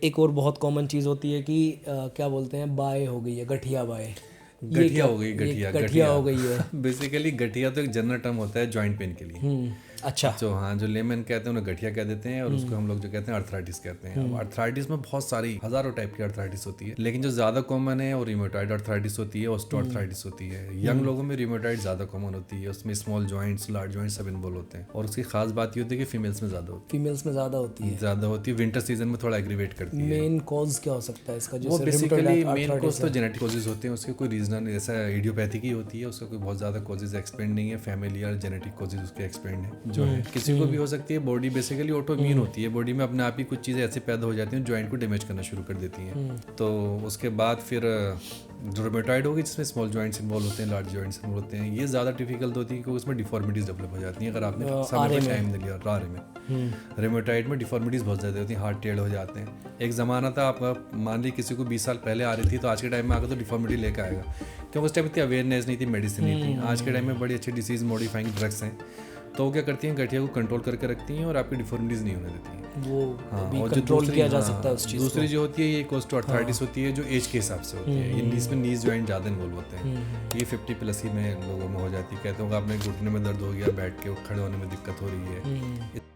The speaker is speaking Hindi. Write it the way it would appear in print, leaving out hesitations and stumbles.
एक और बहुत कॉमन चीज़ होती है कि क्या बोलते हैं, बाय हो गई है, गठिया बाय। गठिया हो गई, गठिया हो गई है। बेसिकली गठिया तो एक जनरल टर्म होता है जॉइंट पेन के लिए। अच्छा। जो हाँ, जो लेमन कहते हैं उन्हें गठिया कह देते हैं, और उसको हम लोग जो कहते हैं अर्थराइटिस कहते हैं। अब अर्थराइटिस में बहुत सारी हजारों टाइप की अर्थराइटिस होती है, लेकिन जो ज्यादा कॉमन है वो रिमोटॉइड अर्थराइटिस होती है, ऑस्टियोआर्थराइटिस होती है। यंग लोगों में रिमोटॉइड ज्यादा कॉमन होती है, उसमें स्मॉल जॉइंट्स, लार्ज जॉइंट्स सब इन्वॉल्व होते हैं। और उसकी खास बात ये होती है कि फीमेल्स में ज्यादा होती फीमेल्स में ज़्यादा होती है। है, ज्यादा होती है। विंटर सीजन में थोड़ा एग्रीवेट करती है। मेन कॉज क्या हो सकता है इसका? वो जैसे basically rheumatoid main arthritis cause तो है। जेनेटिक कॉजेज होते हैं, उसके कोई रीजन ऐसा इडियोपैथिक ही होती है, उसका कोई बहुत ज़्यादा कॉजेज एक्सप्लेन नहीं है। फैमिलियल जेनेटिक कॉजेज उसके एक्सप्लेन है जो है, किसी को भी हो सकती है। बॉडी बेसिकली ऑटो इम्यून होती है, बॉडी में अपने आप ही कुछ चीज़ें ऐसे पैदा हो जाती हैं जॉइंट को डैमेज करना शुरू कर देती हैं। तो उसके बाद फिर रूमेटॉइड होगी जिसमें स्मॉल जॉइंट्स इन्वॉल्व होते हैं, लार्ज जॉइंट्स इन्वॉल्व होते हैं। ये ज़्यादा डिफिकल्ट होती है क्योंकि उसमें डिफॉर्मिटीज़ डेवलप हो जाती हैं अगर आपने समय पर टाइम नहीं लिया। रारे में रूमेटॉइड में डिफॉर्मिटीज़ बहुत ज़्यादा होती हैं, हार्ट टेढ़ हो जाते हैं। एक ज़माना था, आपका मान ली किसी को 20 साल पहले आ रही थी, तो आज के टाइम में आकर तो डिफॉर्मिटी लेकर आएगा, क्योंकि उस टाइम इतनी अवेयरनेस नहीं थी, मेडिसिन नहीं थी। आज के टाइम में बड़ी अच्छी डिसीज़ मॉडिफाइंग ड्रग्स हैं, तो वो क्या करती हैं, गठिया को कंट्रोल करके रखती हैं और आपकी डिफॉर्मिटीज़ नहीं होने देती हैं। वो हाँ, भी और जो कंट्रोल दूसरी किया जा सकता है उस चीज़ दूसरी को। जो होती है ये ऑस्टियोआर्थराइटिस होती है, जो एज के हिसाब से होती है। ये इसमें नीज जॉइंट ज़्यादा इन्वॉल्व होते हैं। ये 50+ ही में लोगों में हो जाती है। कहते हो कि आपने घुटने में दर्द हो गया, बैठ के खड़े होने में दिक्कत हो रही है।